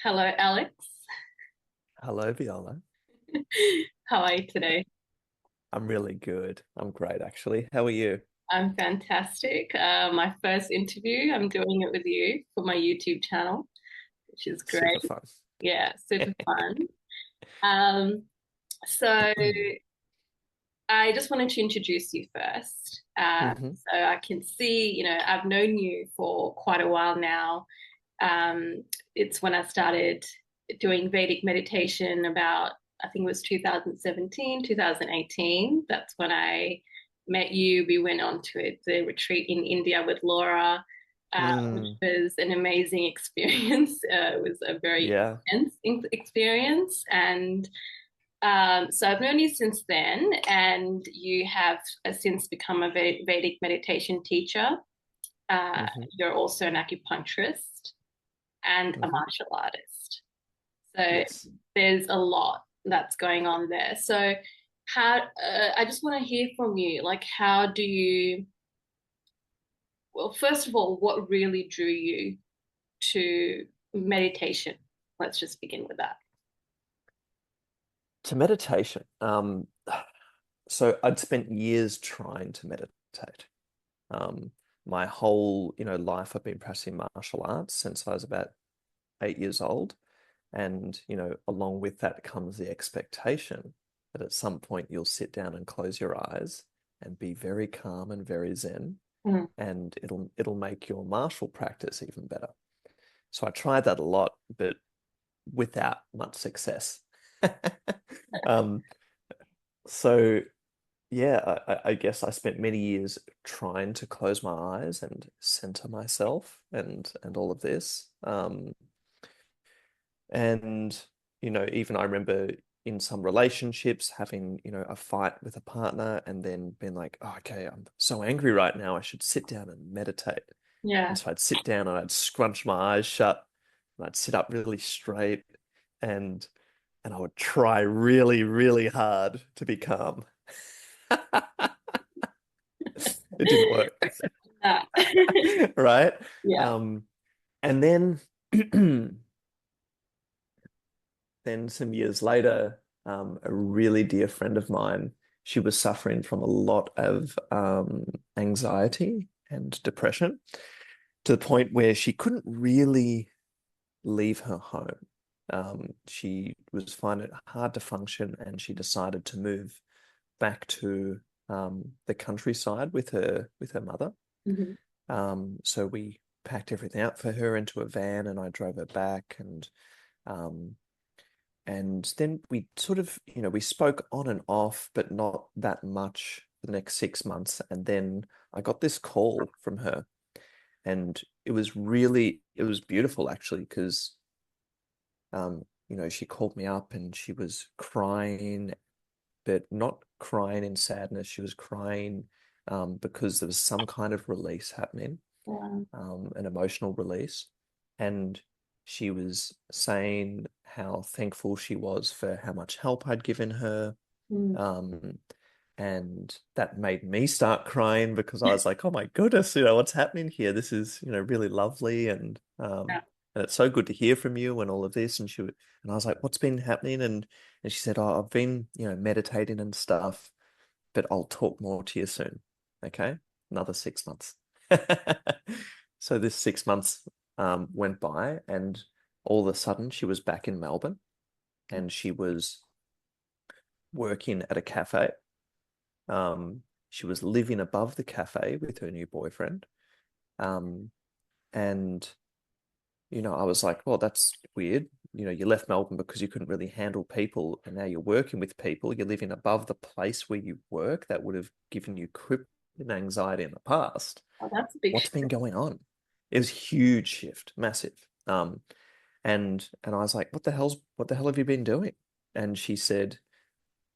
Hello, Alex. Hello, Viola. How are you today? I'm really good. I'm great, actually. How are you? I'm fantastic. My first interview, I'm doing it with you for my YouTube channel, which is Super great. fun. Yeah, super fun. Um, so I just wanted to introduce you first. hmm So I can see, I've known you for quite a while now. It's when I started doing Vedic meditation about, I think it was 2017, 2018. That's when I met you. We went on to the retreat in India with Laura, which Mm, was an amazing experience. It was a very yeah. intense experience. And so I've known you since then, and you have since become a Vedic meditation teacher. hmm You're also an acupuncturist and a hmm martial artist. So Yes. there's a lot that's going on there. So how I just want to hear from you. Like, how do you? Well, first of all, what really drew you to meditation? Let's just begin with that. To meditation. So I'd spent years trying to meditate. Um, my whole, life I've been practicing martial arts since I was about 8 years old. And, along with that comes the expectation that at some point you'll sit down and close your eyes and be very calm and very zen, Mm. and it'll make your martial practice even better. So I tried that a lot, but without much success. um, so yeah, I guess I spent many years trying to close my eyes and center myself and all of this. And even I remember in some relationships having, a fight with a partner and then being like, oh, okay, I'm so angry right now. I should sit down and meditate. Yeah. And so I'd sit down and I'd scrunch my eyes shut and I'd sit up really straight and I would try really, really hard to be calm. It didn't work, Ah. right? Yeah. And then then some years later, a really dear friend of mine, she was suffering from a lot of anxiety and depression to the point where she couldn't really leave her home. She was finding it hard to function, and she decided to move back to the countryside with her mother. Mhm. So we packed everything up for her into a van, and I drove her back, um, and then we sort of, we spoke on and off, but not that much for the next 6 months. And then I got this call from her, and it was beautiful actually, because she called me up and she was crying, but not crying in sadness. She was crying because there was some kind of release happening, Yeah. an emotional release. And she was saying how thankful she was for how much help I'd given her. Mm. Um, and that made me start crying because I was like, oh my goodness, what's happening here? This is, really lovely. And it's so good to hear from you and all of this. And I was like, what's been happening? And she said, oh, I've been, meditating and stuff, but I'll talk more to you soon. Okay. Another 6 months. So this 6 months went by, and all of a sudden she was back in Melbourne and she was working at a cafe. She was living above the cafe with her new boyfriend. Um, and, I was like, well, that's weird. You left Melbourne because you couldn't really handle people, and now you're working with people. You're living above the place where you work. That would have given you crippling anxiety in the past. Oh, that's a big What's been shift. going on? It was a huge shift, massive. And I was like, what the hell have you been doing? And she said,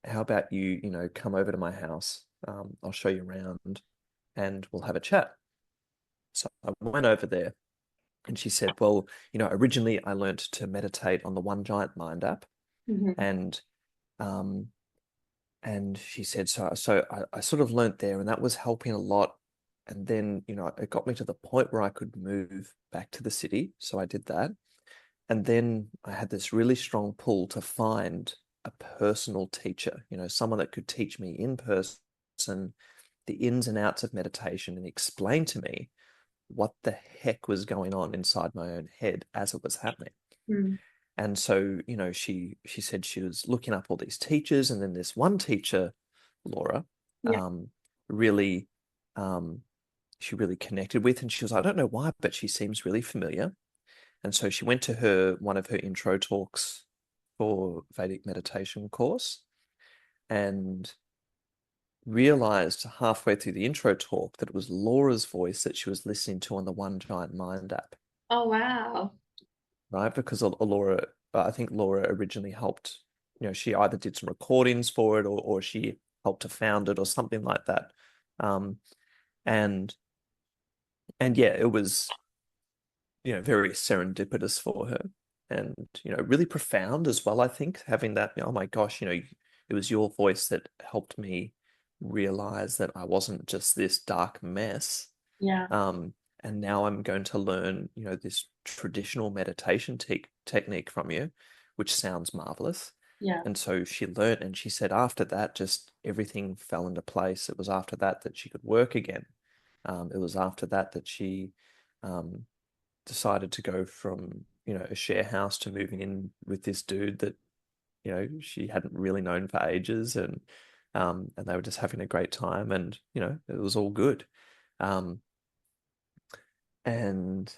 how about you, come over to my house? I'll show you around and we'll have a chat. So I went over there and she said, well, originally I learnt to meditate on the One Giant Mind app. Mhm. And um, and she said, so I sort of learnt there, and that was helping a lot. And then, it got me to the point where I could move back to the city. So I did that. and then I had this really strong pull to find a personal teacher, someone that could teach me in person the ins and outs of meditation and explain to me what the heck was going on inside my own head as it was happening. Mm. And so, she said she was looking up all these teachers, and then this one teacher, Laura, Yeah. um, really, she really connected with, and she was, I don't know why, but she seems really familiar. And so she went to one of her intro talks for Vedic meditation course, and realized halfway through the intro talk that it was Laura's voice that she was listening to on the One Giant Mind app, Oh, wow. right? Because Laura, I think Laura originally helped, she either did some recordings for it, or she helped to found it or something like that. Um, and yeah, it was, very serendipitous for her, and, really profound as well, I think, having that, oh my gosh, it was your voice that helped me realize that I wasn't just this dark mess. Yeah. And now I'm going to learn, this traditional meditation technique from you, which sounds marvelous. Yeah. And so she learned, and she said after that, just everything fell into place. It was after that that she could work again. It was after that that she um, decided to go from, a share house to moving in with this dude that, she hadn't really known for ages, and they were just having a great time, and, it was all good. Um, and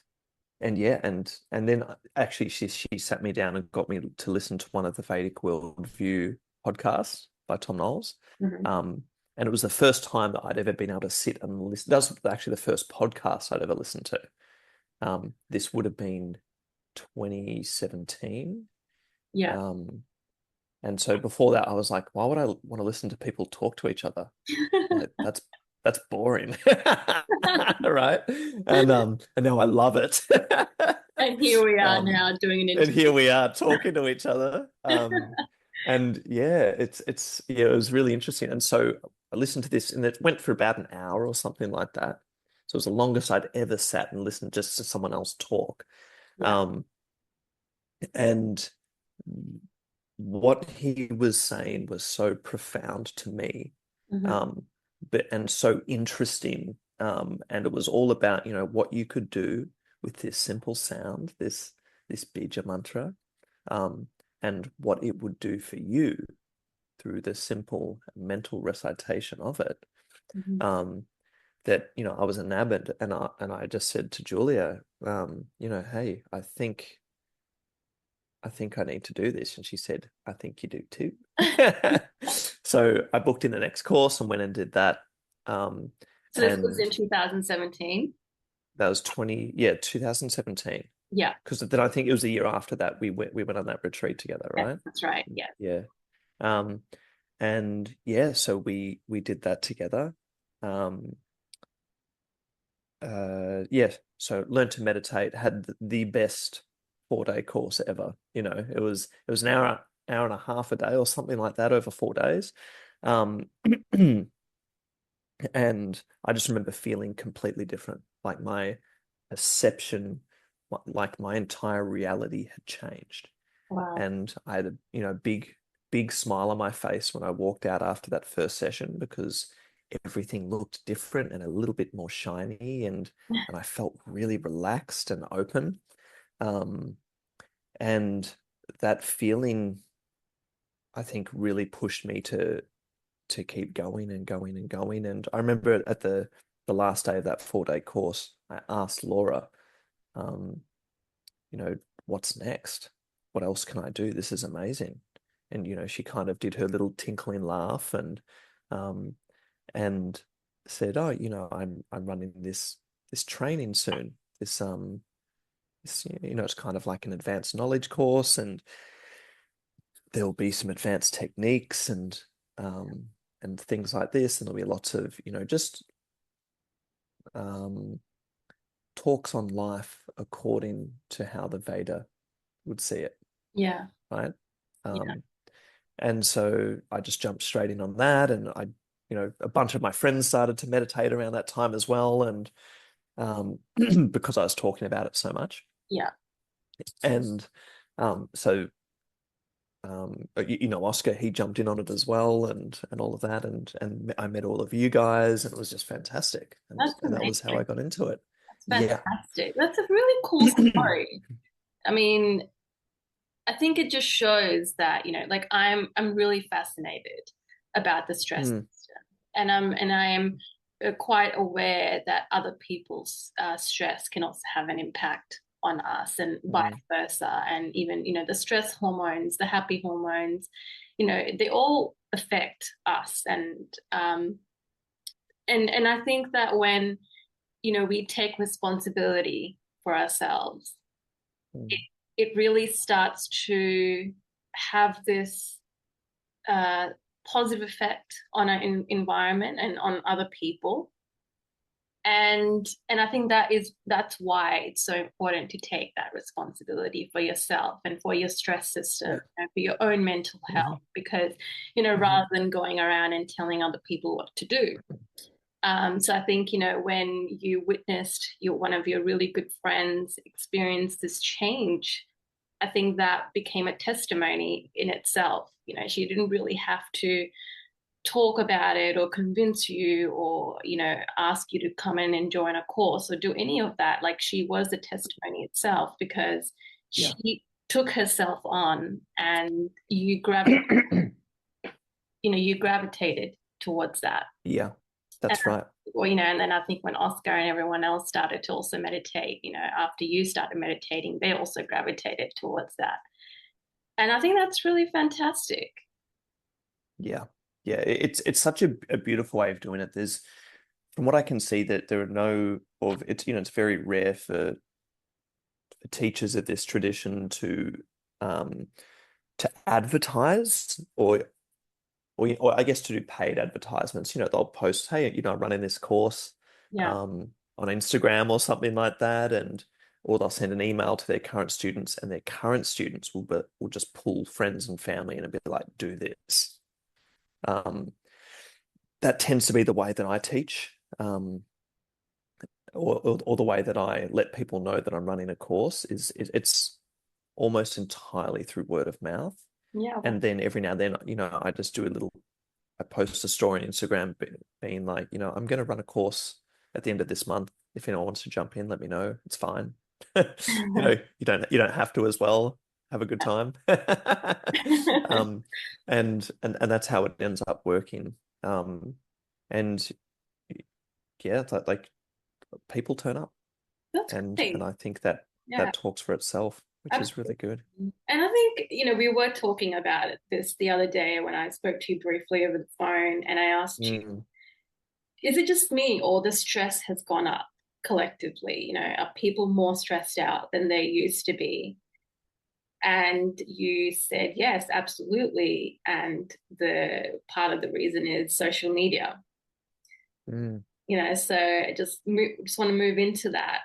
yeah, and then actually she sat me down and got me to listen to one of the Vedic Worldview podcasts by Tom Knowles. Mhm. And it was the first time that I'd ever been able to sit and listen. That was actually the first podcast I'd ever listened to. This would have been 2017. Yeah. Um, and so before that, I was like, why would I want to listen to people talk to each other? Like that's boring. Right? And now I love it. And here we are Um, now doing an and here interview. we are talking to each other. And yeah, yeah, it was really interesting. And so I listened to this, and it went for about an hour or something like that. So it was the longest I'd ever sat and listened just to someone else talk. Yeah. Um, and what he was saying was so profound to me, Hmm. um, and so interesting. And it was all about, what you could do with this simple sound, this bija mantra, um, and what it would do for you through the simple mental recitation of it. Hmm. Um, that, I was enamored, and I just said to Julia, hey, I think I need to do this. And she said, I think you do too. So I booked in the next course and went and did that. Um, So this was in and 2017. that was 2017. Yeah. Because then I think it was the year after that we went on that retreat together, Yes, right? that's right. Yeah. Yeah. Um, and yeah, so we did that together. Um, yeah, so learned to meditate, had the best 4-day course ever. It was an hour and a half a day or something like that over 4 days. Um, and I just remember feeling completely different. Like my perception, like my entire reality had changed. Wow. And I had a, big smile on my face when I walked out after that first session, because everything looked different and a little bit more shiny, and I felt really relaxed and open. Um, and that feeling, I think, really pushed me to keep going and going and going. And I remember at the last day of that 4-day course, I asked Laura, um, you know, what's next? What else can I do? This is amazing. And, she kind of did her little tinkling laugh, um, and said, oh, I'm running this training soon. It's kind of like an advanced knowledge course, and there'll be some advanced techniques um, and things like this. And there'll be lots of, just um, talks on life according to how the Veda would see it, Yeah. right? Yeah. Um, and so I just jumped straight in on that, and a bunch of my friends started to meditate around that time as well, and because I was talking about it so much. Yeah. And so Oscar, he jumped in on it as well, and all of that, and I met all of you guys, and it was just fantastic, That's and that was how I amazing. got into it. That's Yeah. fantastic. That's a really cool story. I mean, I think it just shows that, like I'm really fascinated about the stress Mm, system. And I am quite aware that other people's stress can also have an impact on us and vice mm, versa. And even, the stress hormones, the happy hormones, they all affect us. And I think that when, we take responsibility for ourselves, it, mm, it really starts to have this uh, positive effect on our environment and on other people. And I think that's why it's so important to take that responsibility for yourself and for your stress system yeah. and for your own mental Hmm. health, because Hmm. rather than going around and telling other people what to do. So I think, when you witnessed one of your really good friends experience this change, I think that became a testimony in itself. She didn't really have to talk about it or convince you or, ask you to come in and join a course or do any of that. Like, she was a testimony itself because Yeah. she took herself on, and you gravitated towards that. Yeah, And, that's right. and then I think when Oscar and everyone else started to also meditate, after you started meditating, they also gravitated towards that. And I think that's really fantastic. Yeah. Yeah, it's such a beautiful way of doing it. There's, from what I can see, that there are no of it's it's very rare for teachers of this tradition um to advertise or I guess to do paid advertisements. They'll post, hey, I'm running this course Yeah. on Instagram or something like that, and or they'll send an email to their current students, and their current students will just pull friends and family and be like, do this. Um, that tends to be the way that I teach, or the way that I let people know that I'm running a course is it's almost entirely through word of mouth. Yeah. And then every now and then, I just do I post a story on Instagram being like, I'm going to run a course at the end of this month. If anyone wants to jump in, let me know. It's fine. You don't have to as well. Have a good time. Um, and that's how it ends up working. And yeah, it's like people turn up, That's and great. I think that Yeah, that talks for itself, which is absolutely. really good. And I think, we were talking about this the other day when I spoke to you briefly over the phone, and I asked you, Mm, is it just me or the stress has gone up collectively? Are people more stressed out than they used to be? And you said, yes, absolutely. And the part of the reason is social media. mm, So I just want to move into that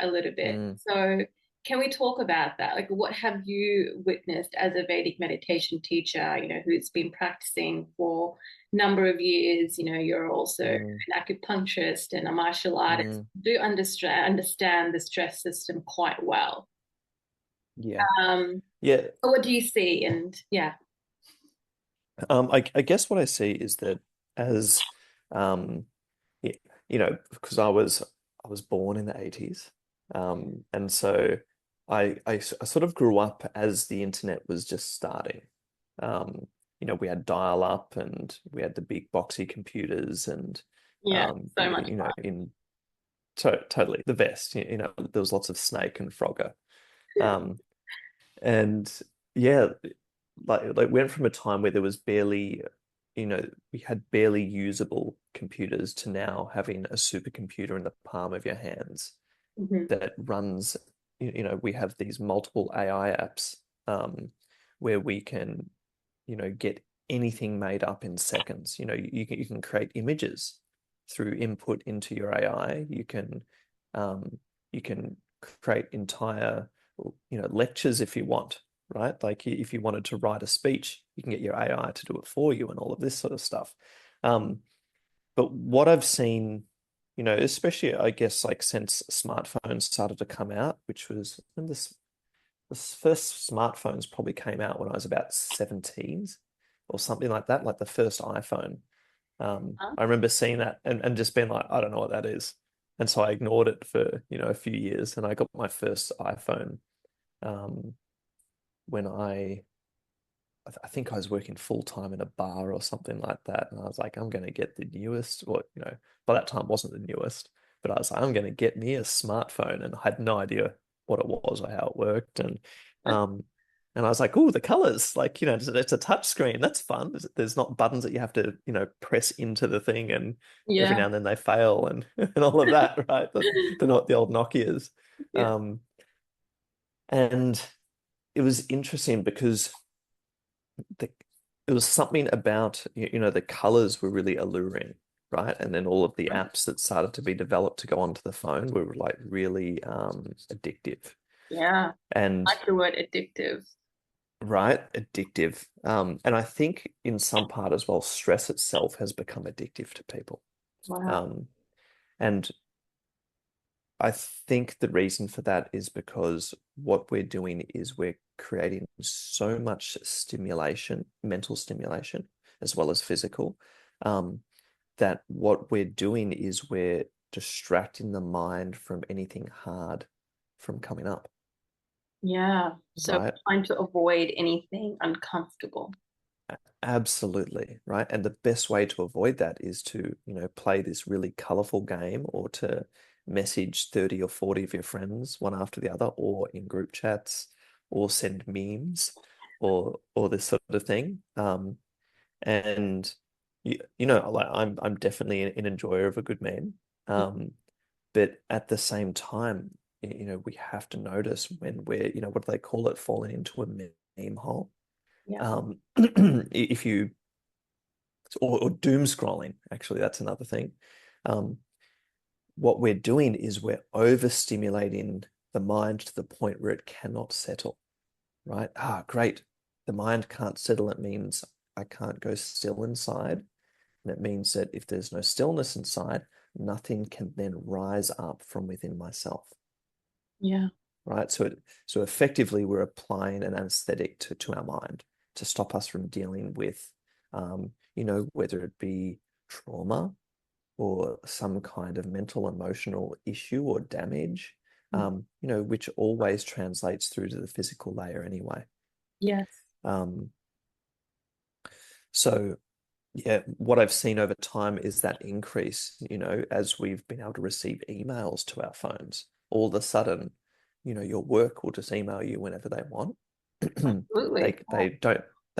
a little bit. mm, So can we talk about that? Like, what have you witnessed as a Vedic meditation teacher, who's been practicing for a number of years? You're also an mm, acupuncturist and a martial artist. mm. Do understand the stress system quite well. Yeah. Um, Yeah. what do you see? And yeah, I guess what I see is that as um y- because I was born in the 80s. And so I sort of grew up as the internet was just starting. Um, we had dial-up, and we had the big boxy computers, and yeah, so much in totally the best. There was lots of Snake and Frogger. Um, and yeah, like went from a time where there was barely, we had barely usable computers to now having a supercomputer in the palm of your hands fun. Mhm. that runs, we have these multiple AI apps, where we can, get anything made up in seconds. You can create images through input into your AI. Um, you can create entire, lectures if you want, right? Like if you wanted to write a speech, you can get your AI to do it for you and all of this sort of stuff. Um, but what I've seen, especially I guess like since smartphones started to come out, which was when this the first smartphones probably came out when I was about 17 or something like that, like the first iPhone. Huh? I remember seeing that and just being like, I don't know what that is. And so I ignored it for, a few years, and I got my first iPhone um, when I think I was working full time in a bar or something like that. And I was like, I'm going to get the newest, or, by that time wasn't the newest, but I was like, I'm going to get me a smartphone. And I had no idea what it was or how it worked. Um, and I was like, oh, the colors, like, it's a touch screen. That's fun. There's not buttons that you have to, press into the thing. And every Yeah. now and then they fail and, and all of that, right? They're not the old Nokias. Yeah. Um, and it was interesting because the it was something about the colors were really alluring, right? And then all of the apps that started to be developed to go onto the phone were like really addictive. Yeah. I And like the word addictive. right, addictive. And I think in some part as well, stress itself has become addictive to people. Wow. Um, and I think the reason for that is because what we're doing is we're creating so much stimulation, mental stimulation, as well as physical, um, that what we're doing is we're distracting the mind from anything hard from coming up, Yeah. So right? trying to avoid anything uncomfortable. Absolutely, right? And the best way to avoid that is to, play this really colorful game or to message 30 or 40 of your friends one after the other or in group chats or send memes or this sort of thing. And like I'm definitely an enjoyer of a good meme. Um, but at the same time, we have to notice when we're, what do they call it, falling into a meme hole. Yeah. Um, if you or doom scrolling, actually, that's another thing. Um, what we're doing is we're overstimulating the mind to the point where it cannot settle, right? Ah, great. The mind can't settle. It means I can't go still inside. And it means that if there's no stillness inside, nothing can then rise up from within myself, Yeah. right? So effectively, we're applying an anesthetic to our mind to stop us from dealing with, whether it be trauma or some kind of mental emotional issue or damage, which always translates through to the physical layer anyway. Yes. Um, so yeah, what I've seen over time is that increase, as we've been able to receive emails to our phones. All of a sudden, your work will just email you whenever they want. Absolutely. They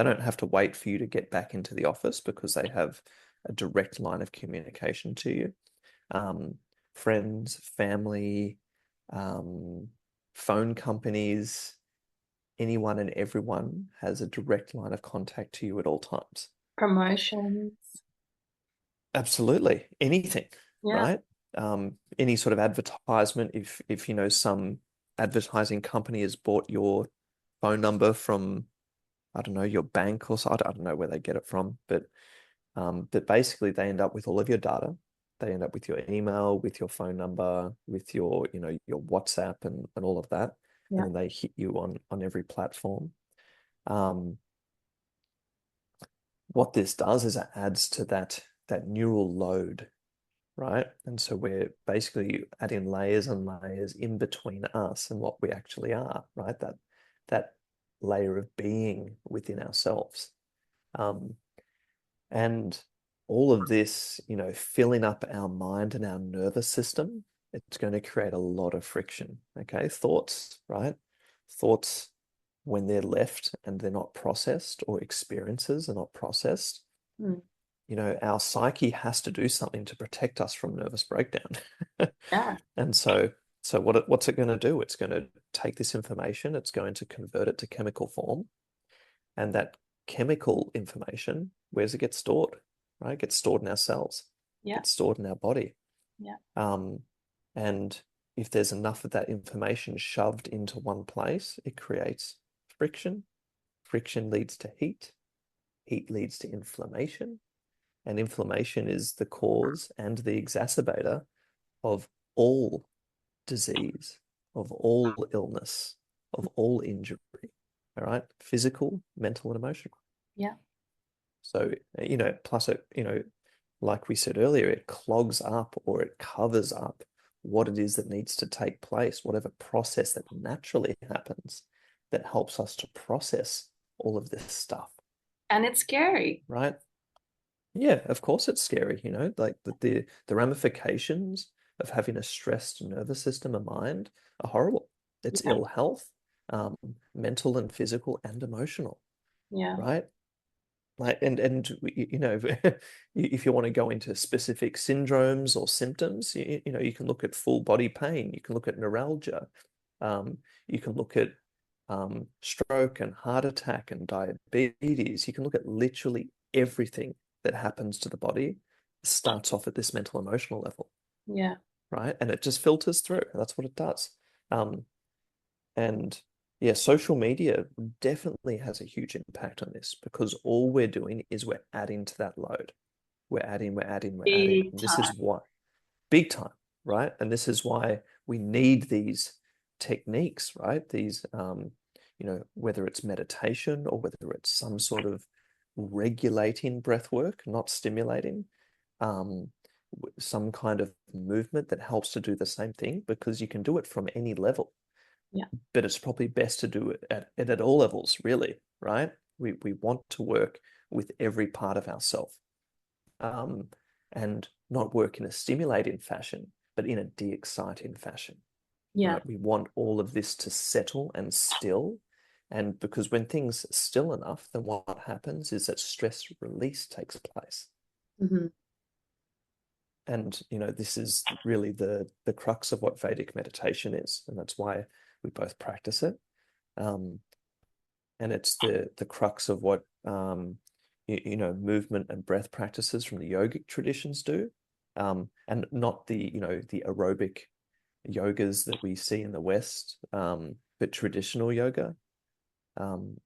don't have to wait for you to get back into the office because they have a direct line of communication to you. Um, friends, family, um, phone companies, anyone and everyone has a direct line of contact to you at all times. Promotions. Absolutely. Anything, Yeah. right? Any sort of advertisement, if some advertising company has bought your phone number from, I don't know, your bank or so, I don't know where they get it from, but basically they end up with all of your data. They end up with your email, with your phone number, with your WhatsApp and all of that. And Yeah. then they hit you on every platform. Um, what this does is it adds to that neural load, right? And so we're basically adding layers and layers in between us and what we actually are, right? That layer of being within ourselves. Um, and all of this, filling up our mind and our nervous system, it's going to create a lot of friction. Okay. Thoughts, right? Thoughts, when they're left and they're not processed, or experiences are not processed, Mm. our psyche has to do something to protect us from nervous breakdown. Yeah. And so what's it going to do? It's going to take this information, it's going to convert it to chemical form, and that chemical information, where's it get stored? Right? It gets stored in our cells, Yeah. gets stored in our body. Yeah. Um, and if there's enough of that information shoved into one place, it creates friction. Friction leads to heat. Heat leads to inflammation. And inflammation is the cause and the exacerbator of all disease, of all illness. of all injury. All right, physical, mental, and emotional. Yeah. So, plus it, like we said earlier, it clogs up or it covers up what it is that needs to take place, whatever process that naturally happens that helps us to process all of this stuff, And it's scary. right? Yeah, of course it's scary, like the ramifications of having a stressed nervous system and mind are horrible. It's Yeah. ill health, um, mental and physical and emotional, Yeah. right? Like, and if you want to go into specific syndromes or symptoms, you can look at full body pain, you can look at neuralgia, you can look at stroke and heart attack and diabetes. You can look at literally everything that happens to the body starts off at this mental emotional level, Yeah. right? And it just filters through. That's what it does. Um, and yeah, social media definitely has a huge impact on this because all we're doing is we're adding to that load. We're adding, we're adding, we're adding. Big And this is time. what big time, right? And this is why we need these techniques, right? These, whether it's meditation or whether it's some sort of regulating breath work, not stimulating, um, some kind of movement that helps to do the same thing because you can do it from any level, Yeah. but it's probably best to do it at all levels, really, right? We want to work with every part of ourself, um, and not work in a stimulating fashion, but in a de-exciting fashion, Yeah. right? We want all of this to settle and still. And because when things still enough, then what happens is that stress release takes place. Hmm. And this is really the crux of what Vedic meditation is, and that's why we both practice it. Um, and it's the crux of what movement and breath practices from the yogic traditions do, and not the aerobic yogas that we see in the West, but traditional yoga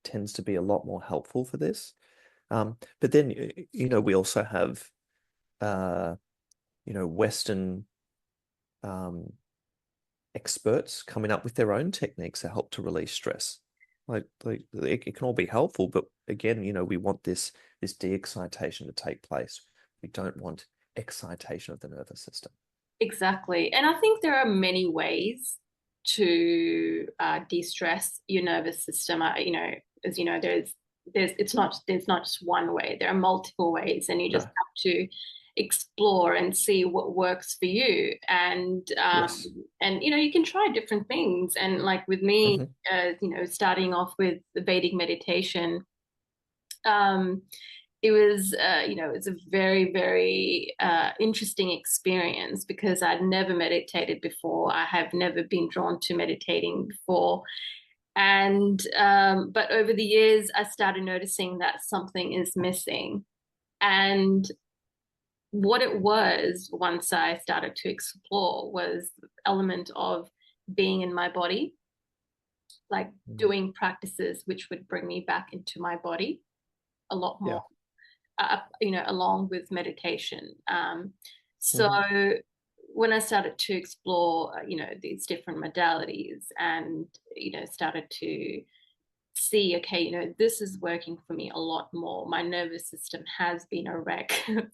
tends to be a lot more helpful for this. But then we also have Western um, experts coming up with their own techniques that help to release stress. Like it can all be helpful, but again, we want this de-excitation to take place. We don't want excitation of the nervous system. Exactly. And I think there are many ways to de-stress your nervous system. As you know, there's not just one way. There are multiple ways, and you just No. have to explore and see what works for you. Yes. And you can try different things. And like with me, Hmm. starting off with the Vedic meditation, um, it was a very, very interesting experience because I'd never meditated before. I have never been drawn to meditating before. And but over the years, I started noticing that something is missing. And what it was, once I started to explore, was the element of being in my body, like doing practices which would bring me back into my body a lot more, Yeah. along with meditation. So Hmm. when I started to explore, these different modalities and, started to see, okay, this is working for me a lot more. My nervous system has been a wreck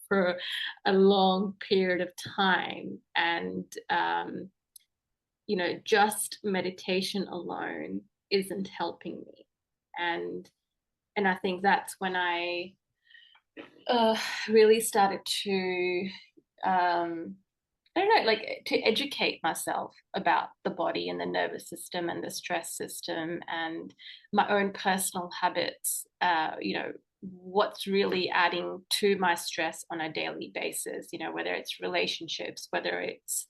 for a long period of time. And, just meditation alone isn't helping me. And, and I think that's when I uh, really started to I don't know, like to educate myself about the body and the nervous system and the stress system and my own personal habits. What's really adding to my stress on a daily basis. Whether it's relationships, whether it's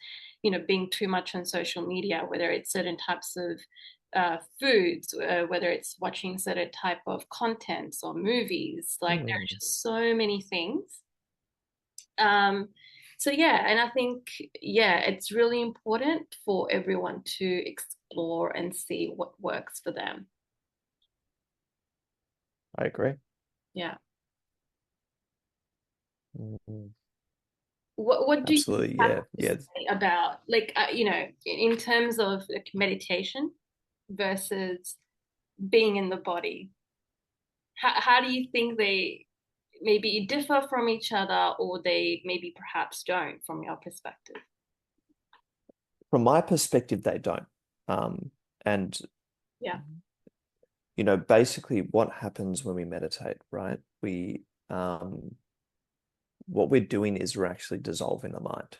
being too much on social media, whether it's certain types of foods, whether it's watching certain type of contents or movies. Like there are Mm. just so many things. Um, so yeah, and I think yeah, it's really important for everyone to explore and see what works for them. I agree. Yeah. Mm. What do you Absolutely. have Yeah. to Yeah. say about like in terms of like meditation? versus being in the body? How do you think they maybe differ from each other, or they maybe perhaps don't from your perspective? From my perspective, they don't. And Yeah. basically what happens when we meditate, right? What we're doing is we're actually dissolving the mind.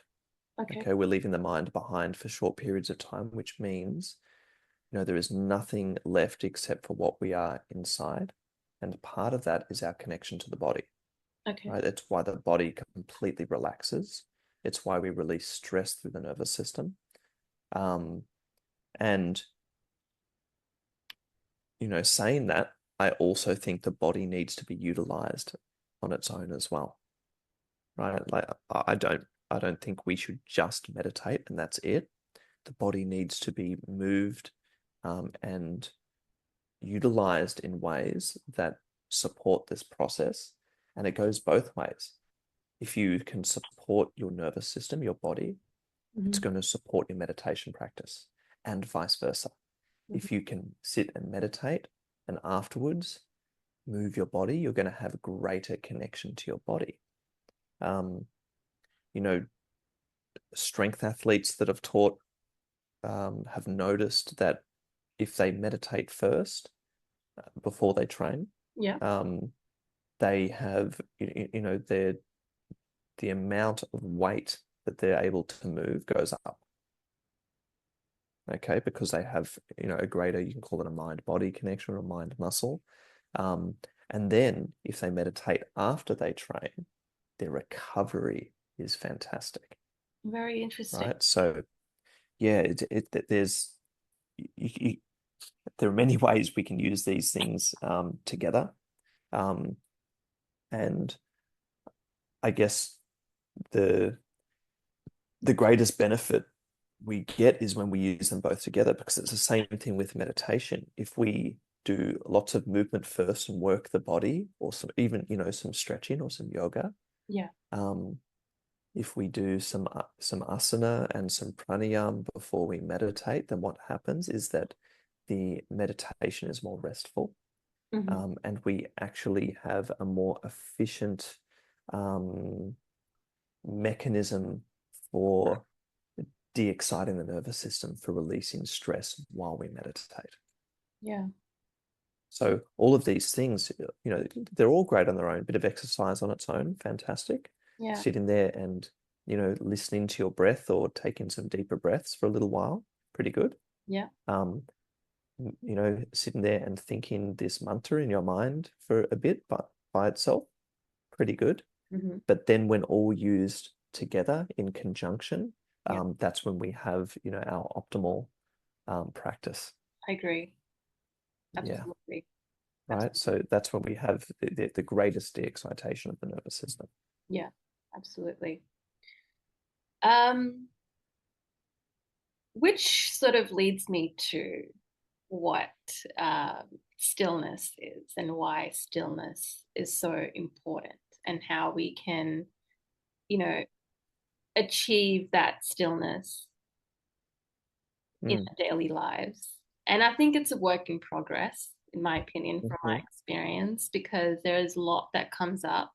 Okay. Okay, we're leaving the mind behind for short periods of time, which means, there is nothing left except for what we are inside. And part of that is our connection to the body, Okay. right? It's why the body completely relaxes. It's why we release stress through the nervous system. Um, and, saying that, I also think the body needs to be utilized on its own as well, right? Like I don't think we should just meditate and that's it. The body needs to be moved and utilized in ways that support this process. And it goes both ways. If you can support your nervous system, your body, it's Hmm. going to support your meditation practice and vice versa. Hmm. If you can sit and meditate and afterwards move your body, you're going to have a greater connection to your body. Um, you know, Strength athletes that have taught have noticed that if they meditate first before they train, Yeah. um, they have the amount of weight that they're able to move goes up. Okay, because they have a greater, you can call it a mind body connection or a mind muscle. Um, and then if they meditate after they train, their recovery is fantastic, Very interesting. right? So yeah, there's you, there are many ways we can use these things together. Um, and I guess the the greatest benefit we get is when we use them both together, because it's the same thing with meditation. If we do lots of movement first and work the body, or some even some stretching or some yoga, Yeah. um, if we do some asana and some pranayama before we meditate, then what happens is that the meditation is more restful, Hmm. and we actually have a more efficient um, mechanism for de-exciting the nervous system, for releasing stress while we meditate. Yeah. So all of these things, they're all great on their own. Bit of exercise on its own, fantastic. Yeah. Sitting there and, listening to your breath or taking some deeper breaths for a little while, pretty good. Yeah. Um, Sitting there and thinking this mantra in your mind for a bit, but by itself, pretty good. Hmm. But then when all used together in conjunction, Yeah. that's when we have, our optimal practice. I agree. Yeah, Absolutely. right. Absolutely. So that's when we have the greatest de-excitation of the nervous system. Yeah. Absolutely. Um, which sort of leads me to what stillness is and why stillness is so important and how we can, you know, achieve that stillness in Mm. our daily lives. And I think it's a work in progress, in my opinion, from my Hmm. experience, because there is a lot that comes up.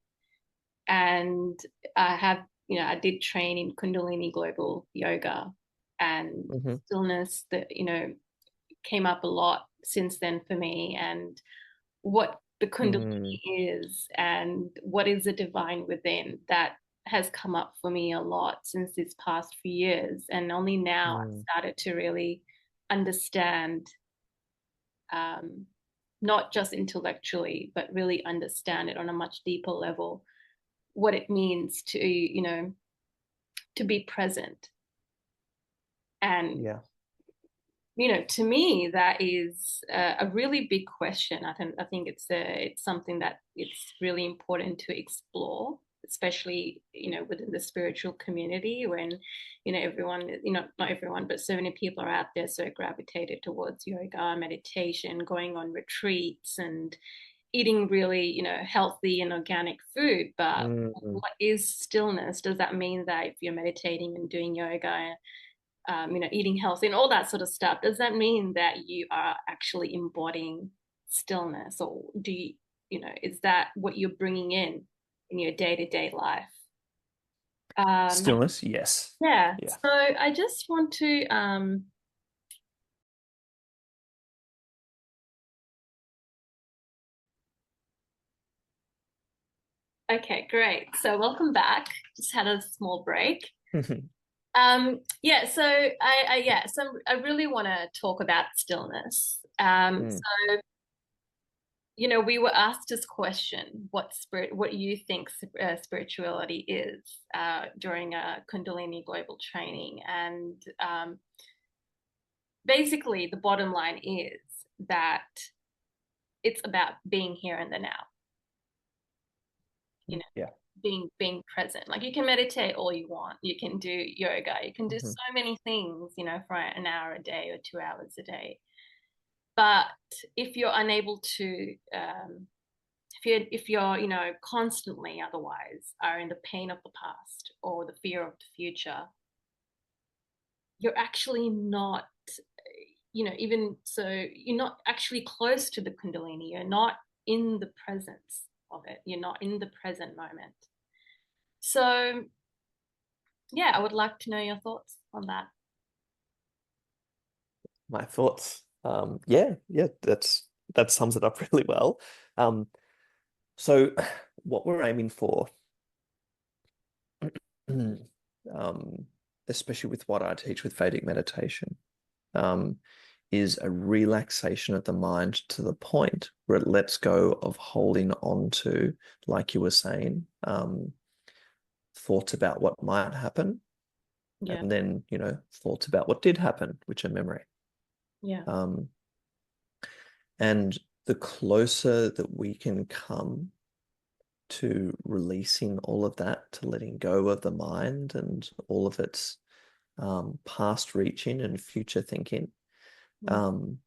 And I did train in Kundalini Global Yoga, and Hmm. stillness that, came up a lot since then for me, and what the Mm. Kundalini is and what is the divine within, that has come up for me a lot since these past few years. And only now Mm. I've started to really understand, um, not just intellectually, but really understand it on a much deeper level, what it means to, to be present. And Yeah. to me, that is a really big question. I think it's something that it's really important to explore, especially within the spiritual community, when everyone, not everyone, but so many people are out there so gravitated towards yoga, meditation, going on retreats, and eating really healthy and organic food. But Mm. what is stillness? Does that mean that if you're meditating and doing yoga, eating healthy and all that sort of stuff, does that mean that you are actually embodying stillness, or do you, is that what you're bringing in your day-to-day life? Um, Stillness, yes. yeah. Yeah. So I just want to okay, great. So welcome back. Just had a small break. Yeah, so I really want to talk about stillness. Mm, We were asked this question, what do you think spirituality is during a Kundalini global training? And basically, the bottom line is that it's about being here in the now, you know, yeah. being present. Like, you can meditate all you want, you can do yoga, you can do Mhm. so many things, for an hour a day or 2 hours a day. But if you're unable to if you're constantly otherwise are in the pain of the past or the fear of the future, you're actually not, even so, you're not actually close to the kundalini. You're not in the presence of it. You're not in the present moment. So yeah, I would like to know your thoughts on that. My thoughts. Yeah, that sums it up really well. Um, so what we're aiming for, um, especially with what I teach with Vedic meditation, um, is a relaxation of the mind to the point where it lets go of holding on to, like you were saying, thoughts about what might happen, Yeah. and then, thoughts about what did happen, which are memory. Yeah. Um, and the closer that we can come to releasing all of that, to letting go of the mind and all of its past reaching and future thinking, Mm. um,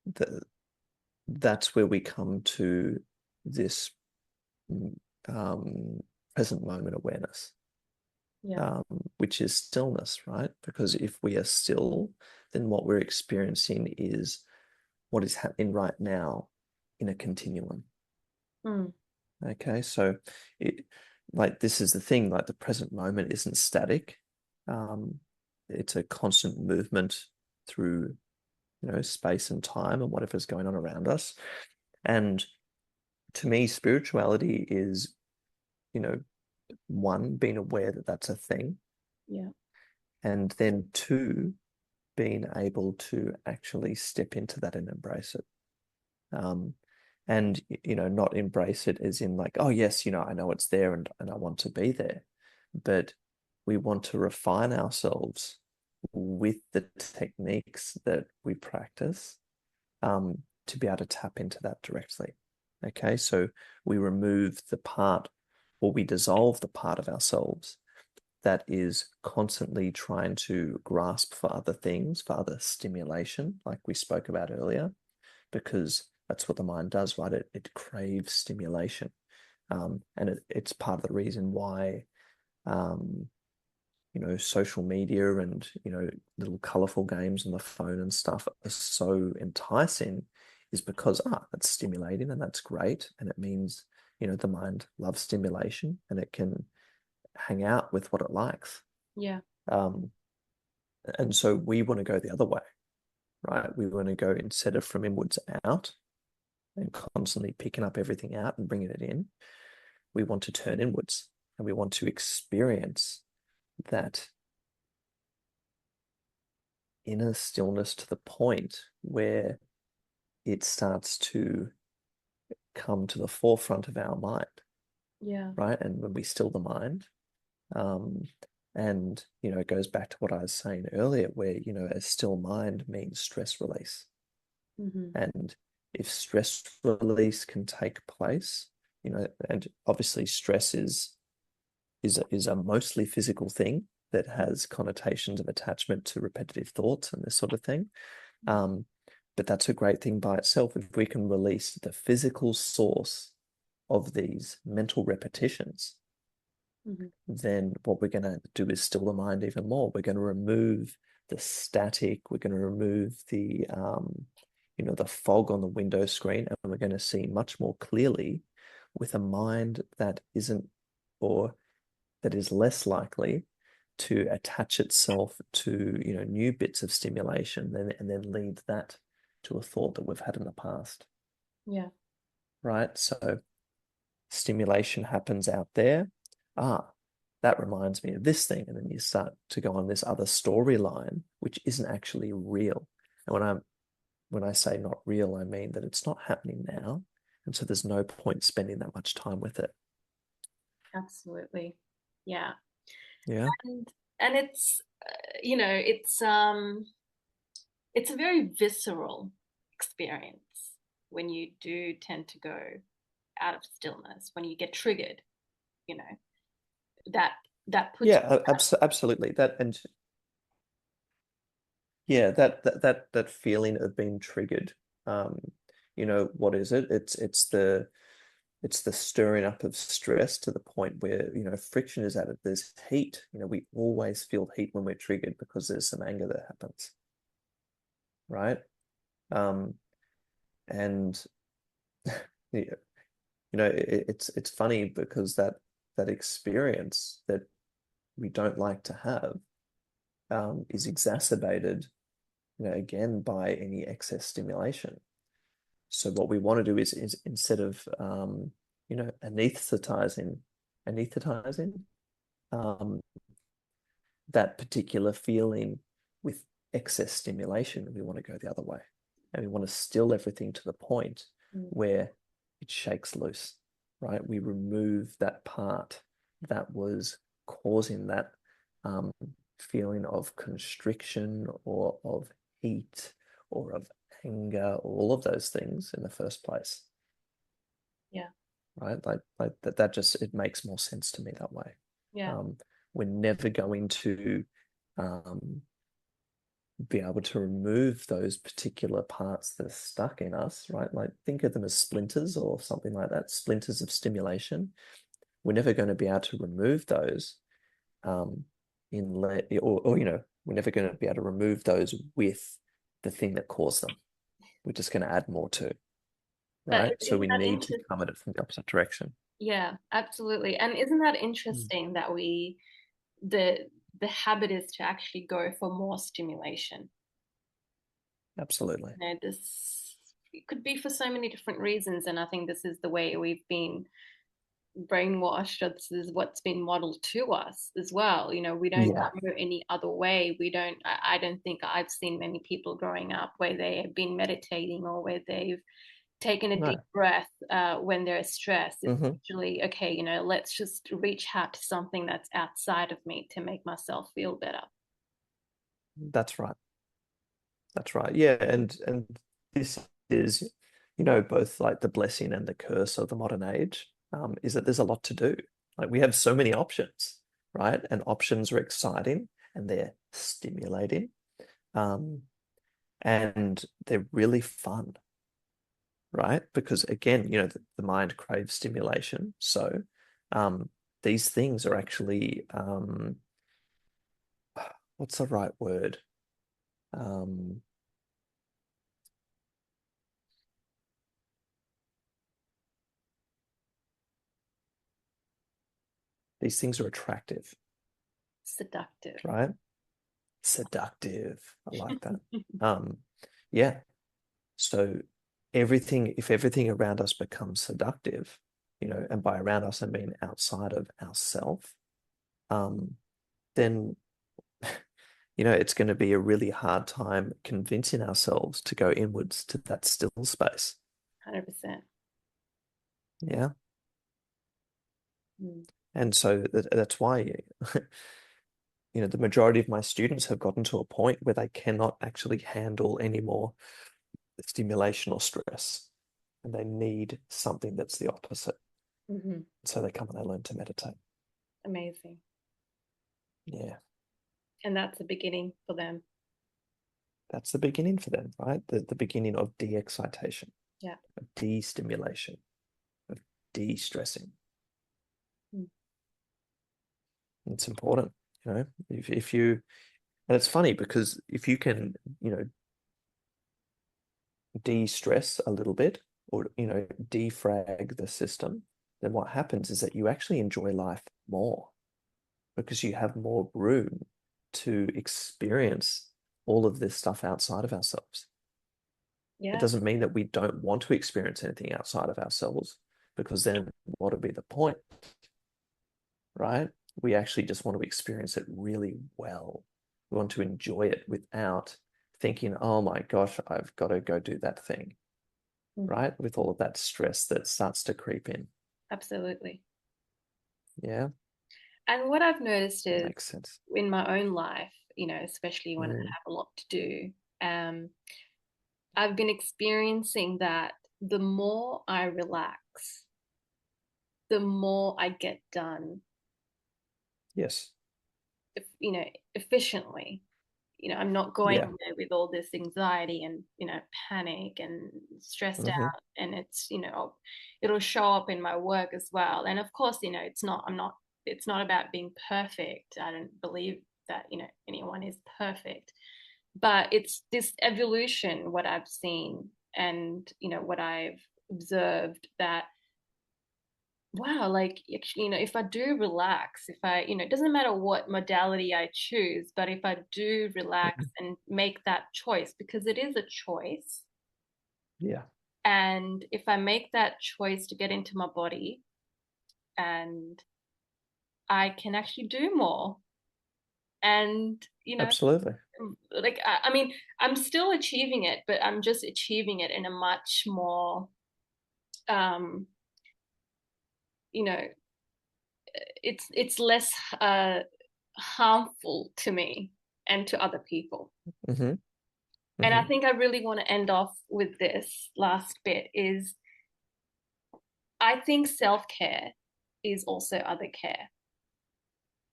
the, that's where we come to this um, present moment awareness, Yeah. which is stillness, right? Because if we are still, then what we're experiencing is what is happening right now in a continuum. Mm. Okay, so it like this is the thing, like the present moment isn't static. Um, it's a constant movement through, space and time and whatever's going on around us. And to me, spirituality is, you know, one, being aware that that's a thing, Yeah. and then two, being able to actually step into that and embrace it. Um, and not embrace it as in like, oh yes, I know it's there and I want to be there, but we want to refine ourselves with the techniques that we practice, to be able to tap into that directly. Okay, so we remove the part, or we dissolve the part of ourselves that is constantly trying to grasp for other things, for other stimulation, like we spoke about earlier, because that's what the mind does, right? It craves stimulation. And it's part of the reason why, um, social media and, little colorful games on the phone and stuff are so enticing, is because, that's stimulating and that's great. And it means, the mind loves stimulation and it can hang out with what it likes. Yeah. Um, and so we want to go the other way, right? We want to go, instead of from inwards out and constantly picking up everything out and bringing it in, we want to turn inwards and we want to experience that inner stillness to the point where it starts to come to the forefront of our mind, Yeah. right? And when we still the mind, um, and it goes back to what I was saying earlier, where a still mind means stress release. Mm-hmm. And if stress release can take place, and obviously stress is a mostly physical thing that has connotations of attachment to repetitive thoughts and this sort of thing. Um, but that's a great thing by itself. If we can release the physical source of these mental repetitions, Mm-hmm. then what we're going to do is still the mind even more. We're going to remove the static. We're going to remove the fog on the window screen, and we're going to see much more clearly with a mind that isn't, or that is less likely to attach itself to, new bits of stimulation, and then lead that to a thought that we've had in the past. Yeah. Right? So stimulation happens out there. That reminds me of this thing. And then you start to go on this other storyline, which isn't actually real. And when I say not real, I mean that it's not happening now. And so there's no point spending that much time with it. Absolutely. Yeah. Yeah. And it's it's a very visceral experience when you do tend to go out of stillness, when you get triggered, you know, that that puts you Yeah, absolutely. That feeling of being triggered. Um, what is it? It's the stirring up of stress to the point where, friction is added. There's heat. We always feel heat when we're triggered because there's some anger that happens, right? Um, and yeah, it's funny because that experience that we don't like to have is exacerbated, again by any excess stimulation. So what we want to do is instead of anesthetizing um, that particular feeling with excess stimulation, we want to go the other way, and we want to still everything to the point where it shakes loose, right? We remove that part that was causing that feeling of constriction or of heat or of anger, all of those things in the first place. Yeah. Right? Like that just, it makes more sense to me that way. Yeah. We're never going to be able to remove those particular parts that are stuck in us, right? Like think of them as splinters or something like that, splinters of stimulation. We're never going to be able to remove those we're never going to be able to remove those with the thing that caused them. We're just going to add more to, But right? So isn't we that need to interesting? come at it from the opposite direction. Yeah, absolutely. And isn't that Mm. interesting that the the habit is to actually go for more stimulation? Absolutely. This it could be for so many different reasons, and I think this is the way we've been brainwashed, or this is what's been modeled to us as well. We don't Yeah. know any other way. I don't think I've seen many people growing up where they have been meditating or where they've taken a deep No. breath when they're stressed. It's Hmm. usually, okay, let's just reach out to something that's outside of me to make myself feel better. That's right. That's right. Yeah, and this is, both like the blessing and the curse of the modern age, is that there's a lot to do. Like we have so many options, right? And options are exciting and they're stimulating, um, and they're really fun, right? Because again, the mind craves stimulation. So, these things are actually, what's the right word? Um, these things are attractive, Seductive. right? Seductive. I like that. Um, yeah. So if everything around us becomes seductive, and by around us I mean outside of ourself, um, then it's going to be a really hard time convincing ourselves to go inwards to that still space. 100%. Yeah. Mm. And so that's why, the majority of my students have gotten to a point where they cannot actually handle any more stimulation or stress, and they need something that's the opposite. Mm-hmm. So they come and they learn to meditate. Amazing. Yeah, And that's the beginning for them. that's the beginning for them, right? The beginning of de-excitation, Yeah. of de-stimulation, of de-stressing. Mm. It's important, if you, and it's funny because if you can, de-stress a little bit or, defrag the system, then what happens is that you actually enjoy life more because you have more room to experience all of this stuff outside of ourselves. It Yeah, doesn't mean that we don't want to experience anything outside of ourselves, because then what would be the point, right? We actually just want to experience it really well. We want to enjoy it without thinking, oh my gosh, I've got to go do that thing, mhm, right? With all of that stress that starts to creep in. absolutely. Yeah, And what I've noticed that is makes sense. in my own life, especially when I Mm, have a lot to do, um, I've been experiencing that the more I relax, the more I get done, yes. you know, efficiently. I'm not going Yeah. there with all this anxiety and, panic and stressed Hmm. out. And it'll show up in my work as well. And of course, it's not about being perfect. I don't believe that, anyone is perfect, but it's this evolution, what I've seen and, what I've observed that wow, like actually, if I do relax, if I, it doesn't matter what modality I choose, but if I do relax Hmm. and make that choice, because it is a choice, Yeah, and if I make that choice to get into my body, and I can actually do more, and absolutely. like I mean, I'm still achieving it, but I'm just achieving it in a much more, um, you know, it's less harmful to me and to other people. Hmm. And I Hmm. think I really want to end off with this last bit is I think self-care is also other care.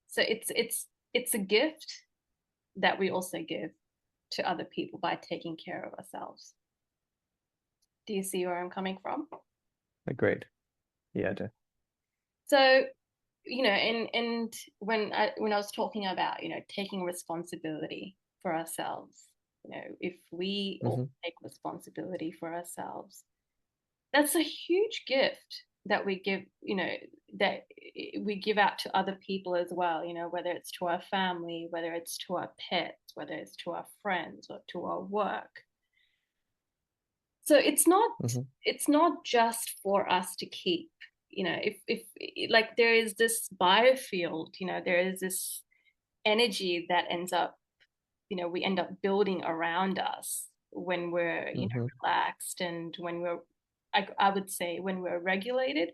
So it's a gift that we also give to other people by taking care of ourselves. Do you see where I'm coming from? Agreed. Yeah, I do. So, and when I was talking about, taking responsibility for ourselves, if we all Hmm. take responsibility for ourselves, that's a huge gift that we give, that we give out to other people as well, whether it's to our family, whether it's to our pets, whether it's to our friends or to our work. So Hmm. it's not just for us to keep, if like there is this biofield, there is this energy that ends up, we end up building around us when we're, Hmm. relaxed and when we're, I would say when we're regulated,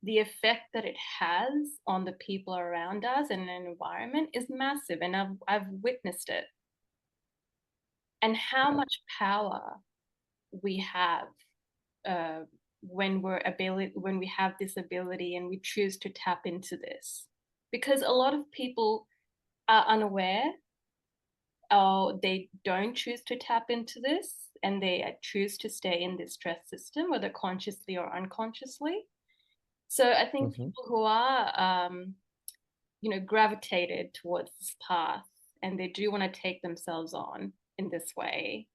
the effect that it has on the people around us and an environment is massive. And I've witnessed it. And how Yeah. much power we have uh, when we have this ability and we choose to tap into this. Because a lot of people are unaware or they don't choose to tap into this and they choose to stay in this stress system, whether consciously or unconsciously. So I think Hmm. people who are, gravitated towards this path and they do want to take themselves on in this way,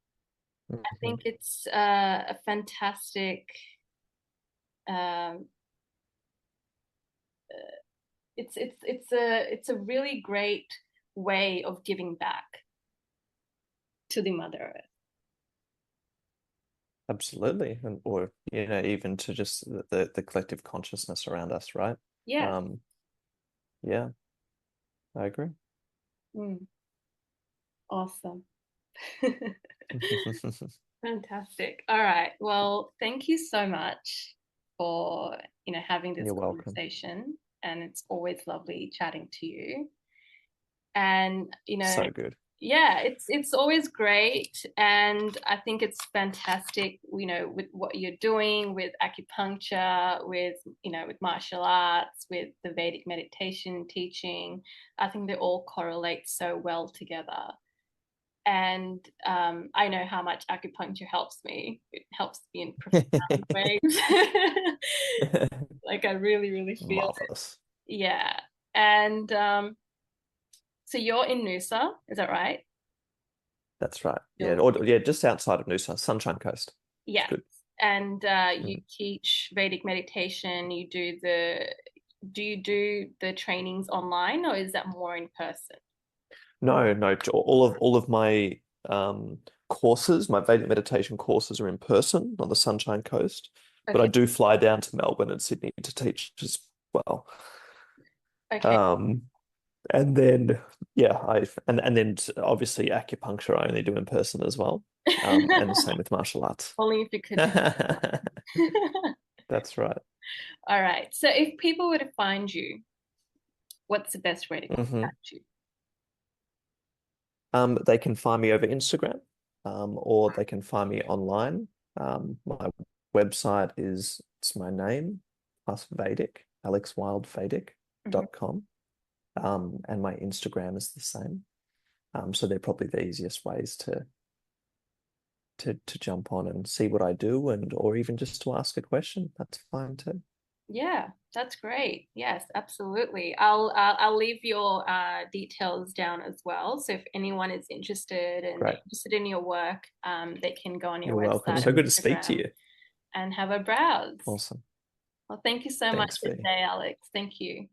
I Hmm. think it's a fantastic, um, it's a really great way of giving back to the Mother Earth. Absolutely. And or, even to just the collective consciousness around us, right? Yes. Um, yeah, I agree. Mm, awesome. Fantastic. All right. Well, thank you so much for, having this You're welcome. conversation. And it's always lovely chatting to you. And, So good. yeah, it's always great. And I think it's fantastic, with what you're doing with acupuncture, with martial arts, with the Vedic meditation teaching. I think they all correlate so well together. And I know how much acupuncture helps me. It helps me in profound ways. Like I really, really feel it. Marvelous. Yeah. And so you're in Noosa, is that right? That's right. Yeah, You're, or yeah, just outside of Noosa, Sunshine Coast. It's yeah. good. And you Mm. teach Vedic meditation. Do you do the trainings online or is that more in person? No, no, all of my courses, my Vedic meditation courses are in person on the Sunshine Coast, but I Okay. do fly down to Melbourne and Sydney to teach as well. Okay. Um, and then yeah, and then obviously acupuncture I only do in person as well. And the same with martial arts. Only if you could do it. That's right. All right. So if people were to find you, what's the best way to Hmm. contact you? They can find me over Instagram, or they can find me online. My website is it's my name plus Vedic, Mhm. alexwildvedic.com. And my Instagram is the same. So they're probably the easiest ways to jump on and see what I do and or even just to ask a question. That's fine too. Yeah, that's great. Yes, absolutely. I'll leave your details down as well. So if anyone is interested and they're Great. interested in your work, they can go on your You're welcome. website So or good to speak to Instagram you. and have a browse. Awesome. Well, thank you so much Thanks, for V. today, Alex. Thank you.